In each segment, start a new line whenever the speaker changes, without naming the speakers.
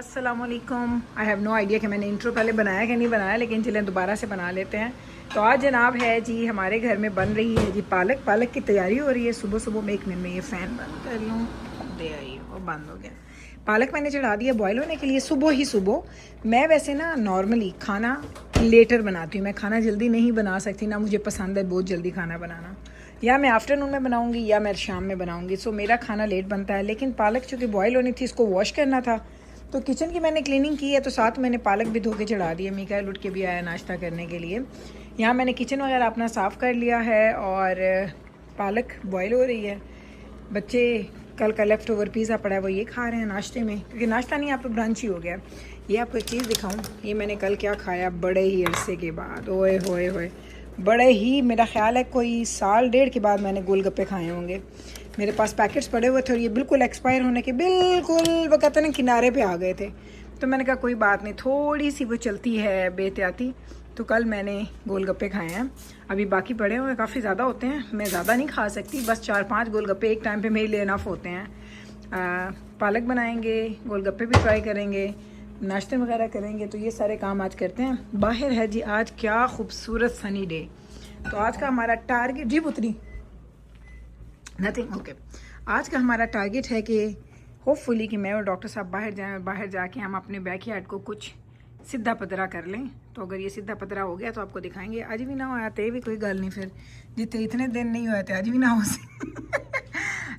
अस्सलामुअलैकुम। I have no idea कि मैंने इंट्रो पहले बनाया कि नहीं बनाया, लेकिन चलें दोबारा से बना लेते हैं। तो आज जनाब है जी हमारे घर में बन रही है जी पालक की तैयारी हो रही है। सुबह सुबह में 1 मिनट में ये फ़ैन बंद कर लूँ, दे आई और बंद हो गया। पालक मैंने चढ़ा दिया बॉयल होने के लिए सुबह ही सुबह। मैं वैसे ना नॉर्मली खाना लेटर बनाती हूँ, मैं खाना जल्दी नहीं बना सकती, ना मुझे पसंद है बहुत जल्दी खाना बनाना। या मैं आफ्टरनून में बनाऊंगी या मैं शाम में बनाऊंगी, सो मेरा खाना लेट बनता है। लेकिन पालक चूँकि बॉयल होनी थी, इसको वॉश करना था, तो किचन की मैंने क्लीनिंग की है, तो साथ मैंने पालक भी धो के चढ़ा दी है। मिकाइल उठ के भी आया नाश्ता करने के लिए। यहाँ मैंने किचन वगैरह अपना साफ़ कर लिया है और पालक बॉयल हो रही है। बच्चे कल का लेफ़्ट ओवर पिज़्ज़ा पड़ा है, वो ये खा रहे हैं नाश्ते में, क्योंकि नाश्ता नहीं आप ब्रंच ही हो गया। ये आपको एक चीज़ दिखाऊं, ये मैंने कल क्या खाया बड़े ही अरसे के बाद। ओए होए होए, बड़े ही, मेरा ख्याल है कोई साल डेढ़ के बाद मैंने गोलगप्पे खाए होंगे। मेरे पास पैकेट्स पड़े हुए थे और ये बिल्कुल एक्सपायर होने के बिल्कुल वो कहते हैं ना किनारे पे आ गए थे। तो मैंने कहा कोई बात नहीं, थोड़ी सी वो चलती है बेहतियाती, तो कल मैंने गोलगप्पे खाए हैं। अभी बाकी पड़े हुए काफ़ी ज़्यादा होते हैं, मैं ज़्यादा नहीं खा सकती, बस 4-5 गोलगप्पे एक टाइम पे मेरे लिए इनफ होते हैं। पालक बनाएंगे, गोलगप्पे भी ट्राई करेंगे, नाश्ते वगैरह करेंगे, तो ये सारे काम आज करते हैं। बाहर है जी आज क्या खूबसूरत सनी डे। तो आज का हमारा टारगेट जी पुतरी नथिंग ओके। आज का हमारा टारगेट है कि होपफुली कि मैं और डॉक्टर साहब बाहर जाएं और बाहर जाके हम अपने बैकयार्ड को कुछ सीधा पतरा कर लें। तो अगर ये सीधा पतरा हो गया तो आपको दिखाएंगे। आज भी ना हो आते भी कोई गल नहीं, फिर जितने इतने दिन नहीं हुए थे आज भी ना हो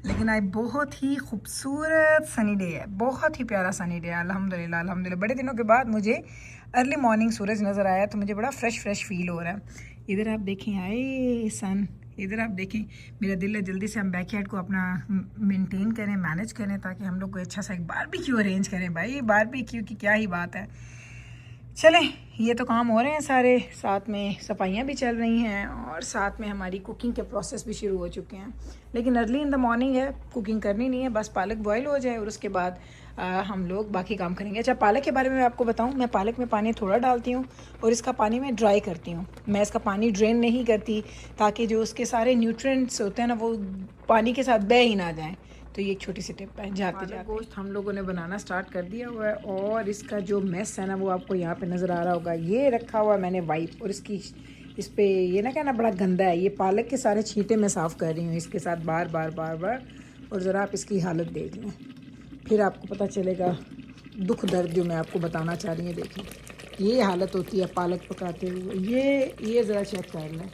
लेकिन आज बहुत ही खूबसूरत सनी डे है, बहुत ही प्यारा सनी डे है। अल्हम्दुलिल्लाह अल्हम्दुलिल्लाह, बड़े दिनों के बाद मुझे अर्ली मॉर्निंग सूरज नज़र आया, तो मुझे बड़ा फ्रेश फील हो रहा है। इधर आप देखें, आए सन, इधर आप देखें, मेरा दिल है जल्दी से हम बैकयार्ड को अपना मेंटेन करें, मैनेज करें, ताकि हम लोग को अच्छा सा एक बारबेक्यू अरेंज करें। भाई बारबेक्यू की क्या ही बात है। चलें, ये तो काम हो रहे हैं सारे, साथ में सफाइयाँ भी चल रही हैं और साथ में हमारी कुकिंग के प्रोसेस भी शुरू हो चुके हैं। लेकिन अर्ली इन द मॉर्निंग है, कुकिंग करनी नहीं है, बस पालक बॉयल हो जाए और उसके बाद हम लोग बाकी काम करेंगे। अच्छा, पालक के बारे में मैं आपको बताऊं, मैं पालक में पानी थोड़ा डालती हूँ और इसका पानी मैं ड्राई करती हूँ। मैं इसका पानी ड्रेन नहीं करती, ताकि जो उसके सारे न्यूट्रिएंट्स होते हैं ना वो पानी के साथ बह ही ना जाएँ। तो ये एक छोटी सी टिप है। जाते जाते गोश्त हम लोगों ने बनाना स्टार्ट कर दिया हुआ है और इसका जो मेस है ना वो आपको यहाँ पे नज़र आ रहा होगा। ये रखा हुआ मैंने वाइप, और इसकी इस पे ये ना कहना बड़ा गंदा है। ये पालक के सारे छींटे मैं साफ़ कर रही हूँ इसके साथ बार बार। और ज़रा आप इसकी हालत देख लें, फिर आपको पता चलेगा दुख दर्द जो मैं आपको बताना चाह रही हूँ। देखिए ये हालत होती है पालक पकाते हुए। ये ज़रा चेक कर लें।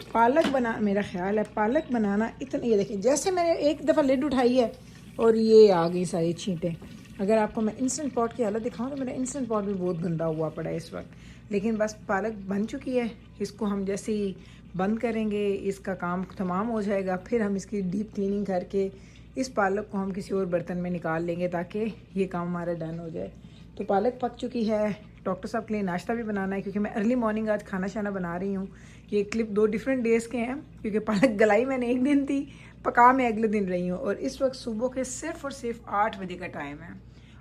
पालक बना, मेरा ख्याल है पालक बनाना इतना, ये देखिए जैसे मैंने एक दफ़ा लिड उठाई है और ये आ गई सारी छींटें। अगर आपको मैं इंस्टेंट पॉट की हालत दिखाऊं तो मेरा इंस्टेंट पॉट भी बहुत गंदा हुआ पड़ा है इस वक्त। लेकिन बस पालक बन चुकी है, इसको हम जैसे ही बंद करेंगे इसका काम तमाम हो जाएगा। फिर हम इसकी डीप क्लीनिंग करके इस पालक को हम किसी और बर्तन में निकाल लेंगे ताकि ये काम हमारा डन हो जाए। तो पालक पक चुकी है। डॉक्टर साहब के लिए नाश्ता भी बनाना है, क्योंकि मैं अर्ली मॉर्निंग आज खाना शाना बना रही हूँ। ये क्लिप 2 डिफरेंट डेज़ के हैं, क्योंकि पालक गलाई मैंने एक दिन थी, पका मैं अगले दिन रही हूँ। और इस वक्त सुबह के सिर्फ और सिर्फ 8 बजे का टाइम है।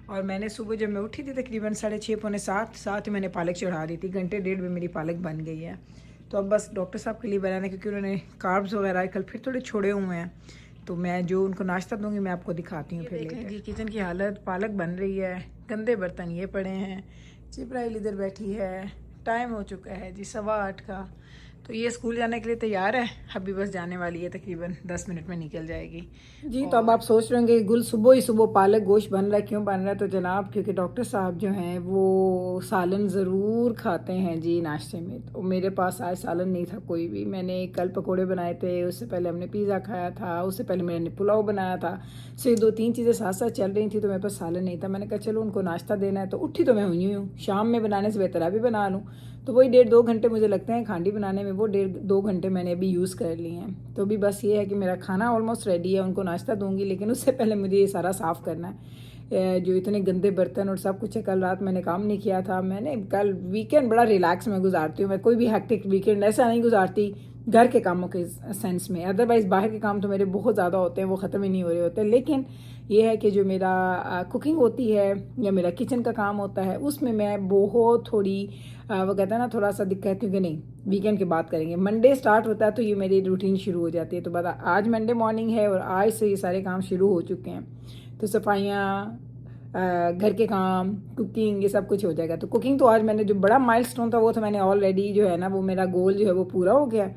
और मैंने सुबह जब मैं उठी थी तकरीबन 6:30 पौने 7 ही मैंने पालक चढ़ा दी थी। घंटे डेढ़ में मेरी पालक बन गई है। तो अब बस डॉक्टर साहब के लिए बनाना है, क्योंकि उन्होंने कार्ब्स वगैरह कल फिर थोड़े छोड़े हुए हैं। तो मैं जो उनको नाश्ता दूंगी मैं आपको दिखाती हूँ फिर लेकर। जी किचन की हालत, पालक बन रही है, गंदे बर्तन ये पड़े हैं, जिब्राइल इधर बैठी है। टाइम हो चुका है जी 8:15 का। तो ये स्कूल जाने के लिए तैयार है, अभी बस जाने वाली है, तकरीबन 10 मिनट में निकल जाएगी जी। तो अब आप सोच रहे होंगे गुल सुबह ही सुबह पालक गोश्त बन रहा है, क्यों बन रहा है? तो जनाब क्योंकि डॉक्टर साहब जो हैं वो सालन ज़रूर खाते हैं जी नाश्ते में। तो मेरे पास आज सालन नहीं था कोई भी। मैंने कल पकोड़े बनाए थे, उससे पहले हमने पिज़्ज़ा खाया था, उससे पहले मैंने पुलाव बनाया था। सो ये 2-3 चीज़ें साथ साथ चल रही थी, तो मेरे पास सालन नहीं था। मैंने कहा चलो उनको नाश्ता देना है, तो उठी तो मैं हुई हूँ, शाम में बनाने से बेहतर अभी बना लूँ। तो वही 1.5-2 घंटे मुझे लगते हैं खांडी बनाने में, वो 1.5-2 घंटे मैंने अभी यूज़ कर लिए हैं। तो अभी बस ये है कि मेरा खाना ऑलमोस्ट रेडी है, उनको नाश्ता दूंगी, लेकिन उससे पहले मुझे ये सारा साफ़ करना है। जो इतने गंदे बर्तन और सब कुछ है, कल रात मैंने काम नहीं किया था। मैंने कल वीकेंड बड़ा रिलैक्स में गुजारती हूँ मैं, कोई भी हैक्टिक वीकेंड ऐसा नहीं गुजारती घर के कामों के सेंस में। अदरवाइज़ बाहर के काम तो मेरे बहुत ज़्यादा होते हैं, वो ख़त्म ही नहीं हो रहे होते। लेकिन ये है कि जो मेरा कुकिंग होती है या मेरा किचन का काम होता है, उसमें मैं बहुत थोड़ी वो कहता है ना थोड़ा सा दिक्कत है कि नहीं वीकेंड की बात करेंगे। मंडे स्टार्ट होता है तो ये मेरी रूटीन शुरू हो जाती है। तो बता आज मंडे मॉर्निंग है और आज से ये सारे काम शुरू हो चुके हैं। तो सफाइयाँ घर के काम, कुकिंग, ये सब कुछ हो जाएगा। तो कुकिंग तो आज मैंने जो बड़ा माइलस्टोन था वो तो मैंने ऑलरेडी जो है ना, वो मेरा गोल जो है वो पूरा हो गया।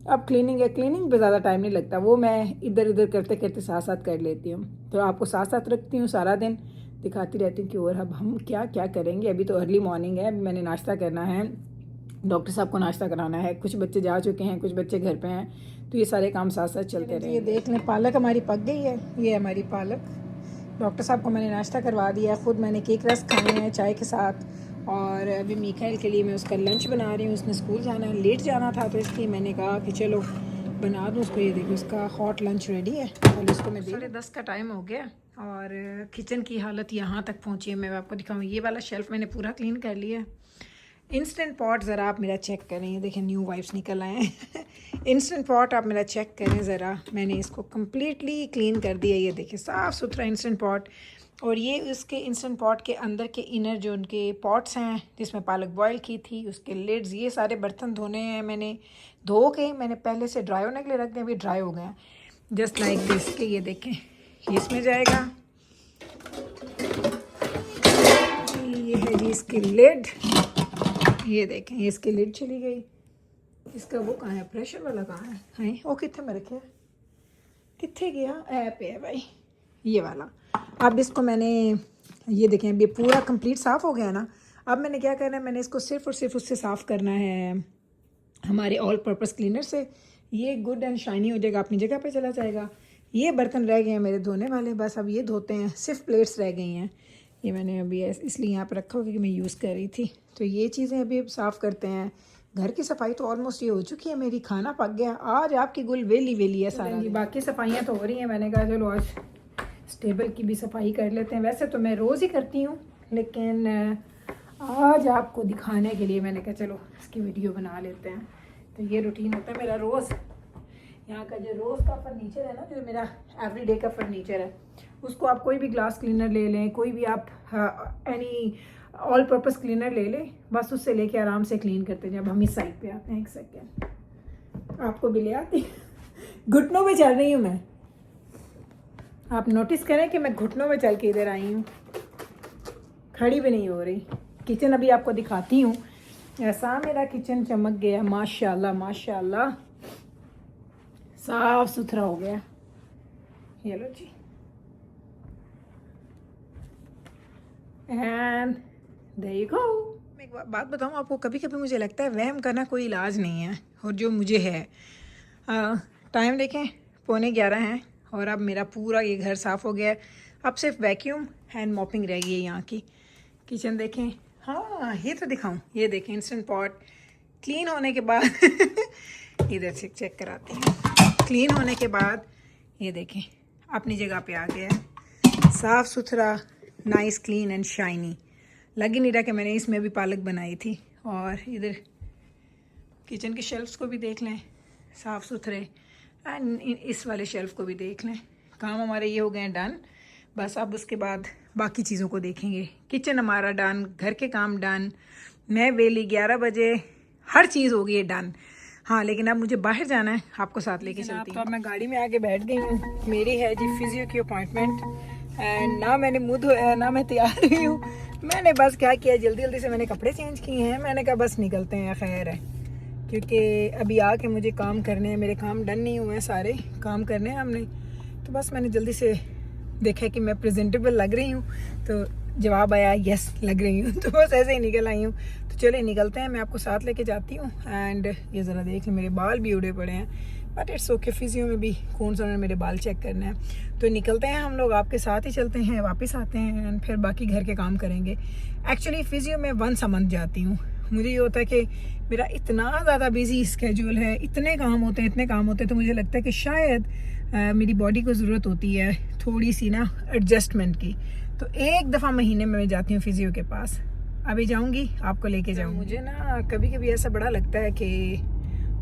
अब क्लीनिंग है, क्लीनिंग पे ज़्यादा टाइम नहीं लगता, वो मैं इधर उधर करते करते साथ साथ कर लेती हूँ। तो आपको साथ साथ रखती हूँ, सारा दिन दिखाती रहती हूँ कि और अब हम क्या क्या करेंगे। अभी तो अर्ली मॉर्निंग है, मैंने नाश्ता करना है, डॉक्टर साहब को नाश्ता कराना है, कुछ बच्चे जा चुके हैं, कुछ बच्चे घर पे हैं, तो ये सारे काम साथ साथ चलते रहे। ये देख लें, पालक हमारी पक गई है, ये हमारी पालक। डॉक्टर साहब को मैंने नाश्ता करवा दिया, ख़ुद मैंने केक रस्क खाए हैं चाय के साथ। और अभी मीकाइल के लिए मैं उसका लंच बना रही हूँ, उसने स्कूल जाना है, लेट जाना था, तो इसलिए मैंने कहा कि चलो बना दूँ उसको। ये देखिए उसका हॉट लंच रेडी है, पहले उसको मैं 10:30 का टाइम हो गया और किचन की हालत यहाँ तक पहुँची है। मैं आपको दिखाऊँ, ये वाला शेल्फ़ मैंने पूरा क्लीन कर लिया है। इंस्टेंट पॉट ज़रा आप मेरा चेक करें, ये देखें न्यू वाइप्स निकल आए हैं। इंस्टेंट पॉट आप मेरा चेक करें ज़रा, मैंने इसको कम्प्लीटली क्लीन कर दिया। ये देखिए साफ़ सुथरा इंस्टेंट पॉट। और ये उसके इंस्टेंट पॉट के अंदर के इनर जो उनके पॉट्स हैं जिसमें पालक बॉयल की थी, उसके लिड्स, ये सारे बर्तन धोने हैं मैंने। धो के मैंने पहले से ड्राई होने के लिए रख दिया, अभी ड्राई हो गया जस्ट लाइक दिस के। ये देखें ये इसमें जाएगा, ये है जी इसकी लिड। ये देखें ये इसकी लिड चली गई। इसका वो कहाँ है, प्रेशर वाला कहाँ है? वो कितने में रखे, कितने गया? ऐप है भाई ये वाला। अब इसको मैंने, ये देखें अब ये पूरा कंप्लीट साफ़ हो गया ना। अब मैंने क्या करना है, मैंने इसको सिर्फ और सिर्फ उससे साफ़ करना है हमारे ऑल पर्पस क्लीनर से। ये गुड एंड शाइनी हो जाएगा, अपनी जगह पे चला जाएगा। ये बर्तन रह गए हैं मेरे धोने वाले, बस अब ये धोते हैं, सिर्फ प्लेट्स रह गई हैं। ये मैंने अभी इसलिए यहाँ पर रखा होगा कि मैं यूज़ कर रही थी। तो ये चीज़ें अभी साफ़ करते हैं। घर की सफाई तो ऑलमोस्ट ये हो चुकी है मेरी, खाना पक गया। आज आपकी गुल वेली वेली है सारा जी, बाकी सफाइयाँ तो हो रही हैं। मैंने कहा चलो आज स्टेबल की भी सफाई कर लेते हैं। वैसे तो मैं रोज़ ही करती हूँ, लेकिन आज आपको दिखाने के लिए मैंने कहा चलो इसकी वीडियो बना लेते हैं। तो ये रूटीन होता है मेरा रोज़। यहाँ का जो रोज़ का फर्नीचर है ना, जो मेरा एवरीडे का फर्नीचर है, उसको आप कोई भी ग्लास क्लीनर ले लें, कोई भी आप एनी ऑल पर्पस क्लीनर ले लें, बस उससे लेके आराम से क्लीन करते हैं। जब हम इस साइड पे आते हैं, एक सेकेंड आपको भी ले आती घुटनों में चल रही हूँ मैं, आप नोटिस करें कि मैं घुटनों में चल के इधर आई हूँ, खड़ी भी नहीं हो रही। किचन अभी आपको दिखाती हूँ। ऐसा मेरा किचन चमक गया, माशाल्लाह माशाल्लाह, साफ सुथरा हो गया। ये लो जी, एंड देयर यू गो। मैं एक बात बताऊँ आपको, कभी कभी मुझे लगता है वहम करना कोई इलाज नहीं है, और जो मुझे है। टाइम देखें 11:15 हैं और अब मेरा पूरा ये घर साफ़ हो गया है। अब सिर्फ वैक्यूम हैंड मॉपिंग रह गई है यहाँ की। किचन देखें, हाँ ये तो दिखाऊं, ये देखें इंस्टेंट पॉट क्लीन होने के बाद इधर से चेक कराते हैं। क्लीन होने के बाद ये देखें अपनी जगह पे आ गया है, साफ़ सुथरा, नाइस, क्लीन एंड शाइनी। लग ही नहीं रहा कि मैंने इसमें भी पालक बनाई थी। और इधर किचन के शेल्फ्स को भी देख लें, साफ़ सुथरे, एंड इस वाले शेल्फ़ को भी देख लें। काम हमारे ये हो गए हैं डन। बस अब उसके बाद बाकी चीज़ों को देखेंगे। किचन हमारा डन, घर के काम डन, मैं वेली 11 बजे, हर चीज़ हो गई है डन। हाँ लेकिन अब मुझे बाहर जाना है, आपको साथ लेके चलती हूँ। तो अब मैं गाड़ी में आके बैठ गई हूँ। मेरी है जी फिजियो की अपॉइंटमेंट, एंड ना मैंने मुँह धोया ना मैं तैयार हुई हूँ। मैंने बस क्या किया, जल्दी जल्दी से मैंने कपड़े चेंज किए हैं। मैंने कहा बस निकलते हैं, खैर है, क्योंकि अभी आके मुझे काम करने हैं, मेरे काम डन नहीं हुए हैं, सारे काम करने हैं हमने। तो बस मैंने जल्दी से देखा कि मैं प्रेजेंटेबल लग रही हूँ, तो जवाब आया यस लग रही हूँ। तो बस ऐसे ही निकल आई हूँ। तो चलिए निकलते हैं, मैं आपको साथ लेके जाती हूँ। एंड ये ज़रा देख लें, मेरे बाल भी उड़े पड़े हैं, बट इट्स ओके, फिजियो में भी कौन सा उन्होंने मेरे बाल चेक करना है। तो निकलते हैं हम लोग, आपके साथ ही चलते हैं, वापस आते हैं एंड फिर बाकी घर के काम करेंगे। एक्चुअली फिजियो में वंस अ मंथ जाती हूँ। मुझे ये होता है कि मेरा इतना ज़्यादा बिजी स्केड्यूल है, इतने काम होते हैं, तो मुझे लगता है कि शायद मेरी बॉडी को ज़रूरत होती है थोड़ी सी ना एडजस्टमेंट की। तो एक दफ़ा महीने में मैं जाती हूँ फिजियो के पास। अभी जाऊँगी, आपको लेके जाऊँगी। मुझे ना कभी कभी ऐसा बड़ा लगता है कि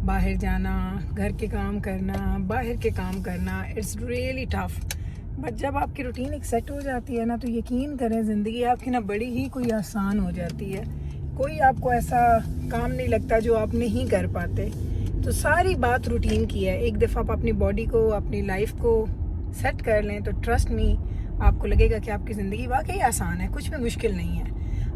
बाहर जाना, घर के काम करना, बाहर के काम करना, इट्स रियली टफ। बट जब आपकी रूटीन एक सेट हो जाती है ना, तो यकीन करें ज़िंदगी आपकी ना बड़ी ही कोई आसान हो जाती है। कोई आपको ऐसा काम नहीं लगता जो आप नहीं कर पाते। तो सारी बात रूटीन की है। एक दफ़ा आप अपनी बॉडी को, अपनी लाइफ को सेट कर लें तो ट्रस्ट मी, आपको लगेगा कि आपकी ज़िंदगी वाकई आसान है, कुछ भी मुश्किल नहीं है।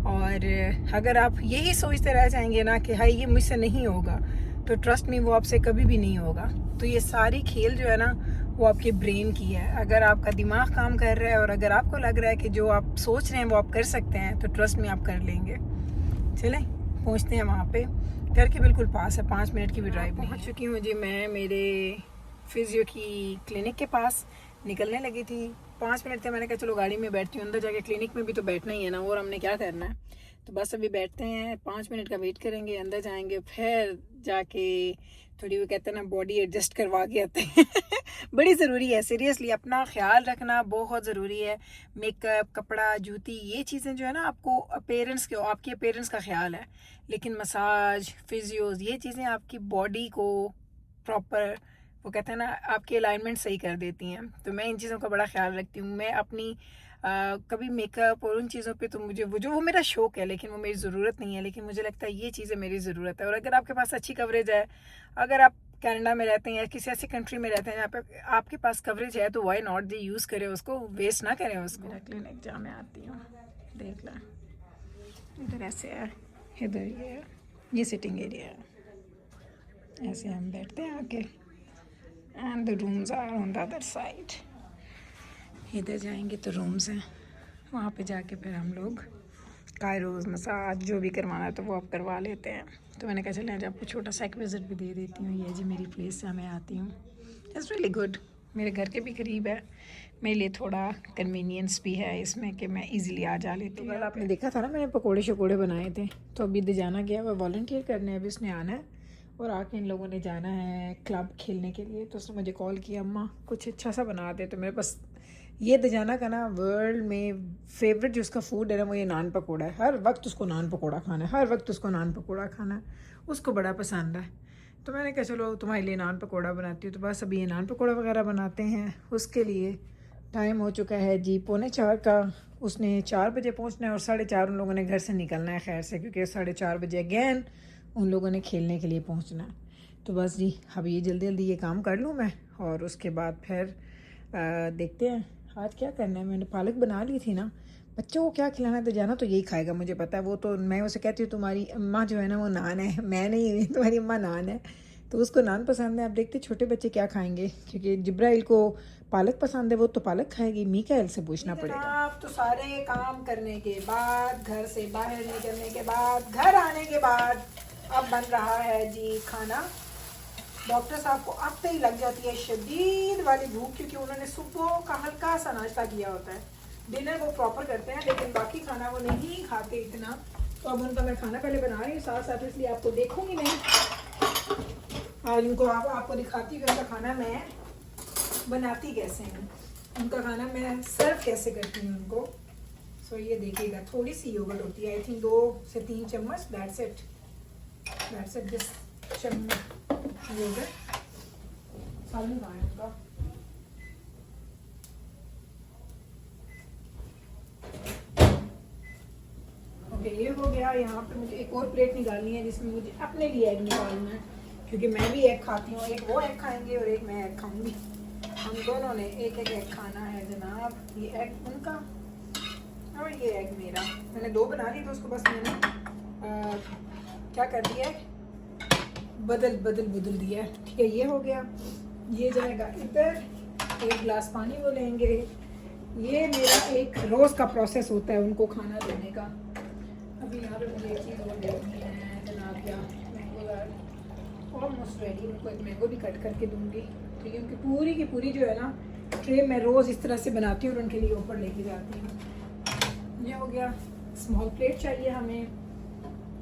और अगर आप यही सोचते रह जाएंगे ना कि हाय ये मुझसे नहीं होगा, तो ट्रस्ट मी वो आपसे कभी भी नहीं होगा। तो ये सारी खेल जो है ना वो आपके ब्रेन की है। अगर आपका दिमाग काम कर रहा है और अगर आपको लग रहा है कि जो आप सोच रहे हैं वो आप कर सकते हैं, तो ट्रस्ट में आप कर लेंगे। चलें पहुंचते हैं वहाँ पे, घर के बिल्कुल पास है, 5 मिनट की भी ड्राइव। पहुँच चुकी हूँ जी मैं मेरे फिजियो की क्लिनिक के पास, निकलने लगी थी। 5 मिनट थे, मैंने कहा चलो गाड़ी में बैठती हूँ, अंदर जाके क्लिनिक में भी तो बैठना ही है ना, और हमने क्या करना है। तो बस अभी बैठते हैं, 5 मिनट का वेट करेंगे, अंदर जाएंगे, फिर जाके थोड़ी वो कहते हैं ना बॉडी एडजस्ट करवा के आते हैं। बड़ी ज़रूरी है, सीरियसली अपना ख्याल रखना बहुत ज़रूरी है। मेकअप, कपड़ा, जूती, ये चीज़ें जो है ना आपको अपीयरेंस के, आपकी अपीयरेंस का ख्याल है, लेकिन मसाज, फिजियोज, ये चीज़ें आपकी बॉडी को प्रॉपर वो कहते हैं ना आपकी अलाइनमेंट सही कर देती हैं। तो मैं इन चीज़ों का बड़ा ख्याल रखती हूँ। मैं अपनी कभी मेकअप और उन चीज़ों पे तो मुझे वो मेरा शौक़ है, लेकिन वो मेरी ज़रूरत नहीं है। लेकिन मुझे लगता है ये चीज़ें मेरी ज़रूरत है। और अगर आपके पास अच्छी कवरेज है, अगर आप कनाडा में रहते हैं या किसी ऐसी कंट्री में रहते हैं जहाँ पे आपके पास कवरेज है, तो वाई नॉट जी यूज़ करें उसको, वेस्ट ना करें उसको। मेरा क्लिनिक जहाँ मैं आती हूँ, देख लें, इधर ऐसे है, इधर ये सिटिंग एरिया है, ऐसे हम बैठते हैं आके, and the rooms are on the other side. इधर जाएंगे तो रूम्स हैं, वहाँ पे जाके फिर हम लोग कायरोज, मसाज जो भी करवाना है तो वो आप करवा लेते हैं। तो मैंने कहा चलें आज आपको छोटा सा एक विज़िट भी दे देती हूँ। ये जी मेरी प्लेस से मैं आती हूँ, इट्स रियली गुड, मेरे घर के भी करीब है, मेरे लिए थोड़ा कन्वीनियंस भी है इसमें कि मैं इजीली आ जा लेती हूँ। कल आपने देखा था ना मैंने पकोड़े शकोड़े बनाए थे, तो अभी जाना गया वो वॉलंटियर करने, अभी उसने आना है और आके इन लोगों ने जाना है क्लब खेलने के लिए। तो उसने मुझे कॉल किया, अम्मा कुछ अच्छा सा बना दे। तो मेरे पास ये दजाना का ना वर्ल्ड में फेवरेट जो उसका फूड है ना वो ये नान पकोड़ा है। हर वक्त उसको नान पकोड़ा खाना है, हर वक्त उसको नान पकोड़ा खाना है, उसको बड़ा पसंद है। तो मैंने कहा चलो तुम्हारे लिए नान पकोड़ा बनाती हूँ। तो बस अभी ये नान पकोड़ा वगैरह बनाते हैं। उसके लिए टाइम हो चुका है जी 3:45 का, उसने 4 बजे पहुँचना है और 4:30 उन लोगों ने घर से निकलना है खैर से, क्योंकि 4:30 बजे अगेन उन लोगों ने खेलने के लिए पहुँचना है। तो बस जी अब ये जल्दी जल्दी ये काम कर लूँ मैं, और उसके बाद फिर देखते हैं आज क्या करना है। मैंने पालक बना ली थी ना, बच्चों को क्या खिलाना है तो जाना तो यही खाएगा, मुझे पता है। वो तो मैं उसे कहती हूँ तुम्हारी अम्मा जो है ना वो नान है, मैं नहीं, तुम्हारी अम्मा नान है, तो उसको नान पसंद है। अब देखते छोटे बच्चे क्या खाएंगे, क्योंकि जिब्राइल को पालक पसंद है, वो तो पालक खाएगी, मीकाएल से पूछना पड़ेगा। आप तो सारे काम करने के बाद, घर से बाहर निकलने के बाद, घर आने के बाद अब बन रहा है जी खाना। डॉक्टर साहब को अब तक ही लग जाती है शदीद वाली भूख, क्योंकि उन्होंने सुबह का हल्का सा नाश्ता किया होता है, डिनर वो प्रॉपर करते हैं, लेकिन बाकी खाना वो नहीं खाते इतना। तो अब उनका मैं खाना पहले बना रही हूँ साथ साथ, इसलिए आपको देखूंगी नहीं, आज उनको आपको दिखाती हूँ उनका खाना मैं बनाती कैसे हूँ, उनका खाना मैं सर्व कैसे करती हूँ उनको। सो ये देखिएगा, थोड़ी सी योगर्ट होती है, आई थिंक 2 से 3 चम्मच, दैट्स इट, दिस चम्मच योगर्ट सालन उनका। ओके ये हो गया। यहाँ पे मुझे एक और प्लेट निकालनी है जिसमें मुझे अपने लिए एग निकालना है, क्योंकि मैं भी एग खाती हूँ, एक वो एग खाएंगे और एक मैं एग खाऊंगी। हम दोनों ने एक एक एग खाना है जनाब। ये एग उनका और ये एग मेरा, मैंने 2 बना ली, तो उसको बस मैंने क्या कर दिया है, बदल दिया है। ठीक है, ये हो गया, ये जाएगा इधर, 1 गिलास पानी वो लेंगे। ये मेरा एक रोज़ का प्रोसेस होता है उनको खाना देने का। अभी यहाँ पे मुझे एक चीज़ और देखनी है जनाब, क्या मैंगो ऑलमोस्ट रेडी, उनको एक मैंगो भी कट करके दूँगी। ठीक है, उनकी पूरी की पूरी जो है ना ट्रे मैं रोज़ इस तरह से बनाती हूँ और उनके लिए ऊपर लेके जाती हूँ। ये हो गया। स्मॉल प्लेट चाहिए हमें,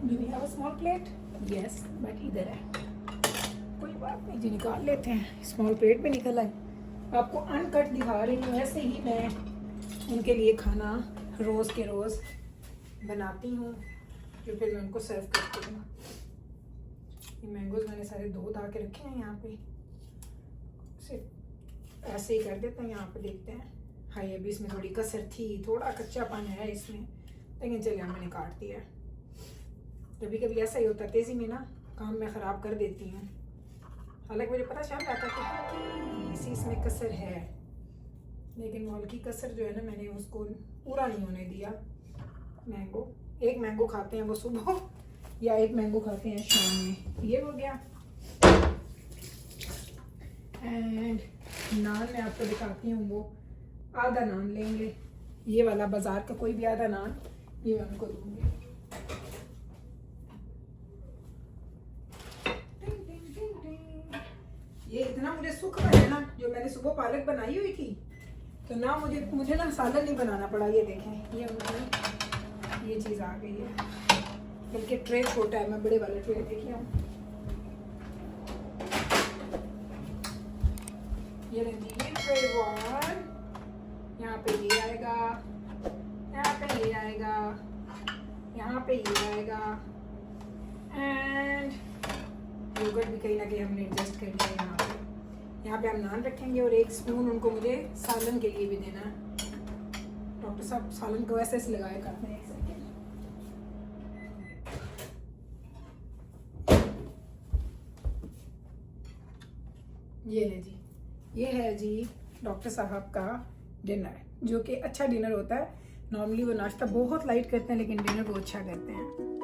do we have a small plate? Yes, but इधर है, कोई बात नहीं जी, निकाल लेते हैं। स्मॉल प्लेट में निकल आए। आपको अनकट दिखा रही हूँ, ऐसे ही मैं उनके लिए खाना रोज़ के रोज़ बनाती हूँ, जो फिर मैं उनको सर्व करती हूँ। ये मैंगोज़ मैंने सारे 2 धा के रखे हैं यहाँ पे, सिर्फ ऐसे ही कर देते हैं। यहाँ पे देखते हैं, हाँ अभी इसमें थोड़ी कसर थी, थोड़ा कच्चापन है इसमें, लेकिन चलिए मैंने काट दिया। कभी कभी ऐसा ही होता है, तेज़ी में ना काम मैं ख़राब कर देती हूँ, हालांकि मुझे पता चल जाता है कि इसमें कसर है। लेकिन मॉल की कसर जो है ना, मैंने उसको पूरा नहीं होने दिया। मैंगो, एक मैंगो खाते हैं वो सुबह या एक मैंगो खाते हैं शाम में, ये हो गया। एंड नान मैं आपको दिखाती हूँ, वो आधा नान लेंगे, ये वाला बाजार का कोई भी आधा नान, ये मैं उनको दूंगी। ये इतना मुझे सुख है ना, जो मैंने सुबह पालक बनाई हुई थी, तो ना मुझे ना सालन नहीं बनाना पड़ा। ये देखें, ये चीज़ आ गई है, बल्कि ट्रे छोटा है, मैं बड़े वाले ट्रे देखिए हूँ। ये लीजिए ट्रे 1, यहाँ पे ये आएगा, यहाँ पे ये आएगा, यहाँ पे ये आएगा, एंड योगर्ट भी कहीं ना कहीं हमने एडजस्ट कर लिया यहाँ पे। यहाँ पे हम नान रखेंगे और 1 स्पून उनको मुझे सालन के लिए भी देना है। डॉक्टर साहब सालन को ऐसे लगाए करते हैं। 1 सेकेंड, ये ले जी, ये है जी डॉक्टर साहब का डिनर, जो कि अच्छा डिनर होता है। नॉर्मली वो नाश्ता बहुत लाइट करते हैं, लेकिन डिनर वो अच्छा करते हैं।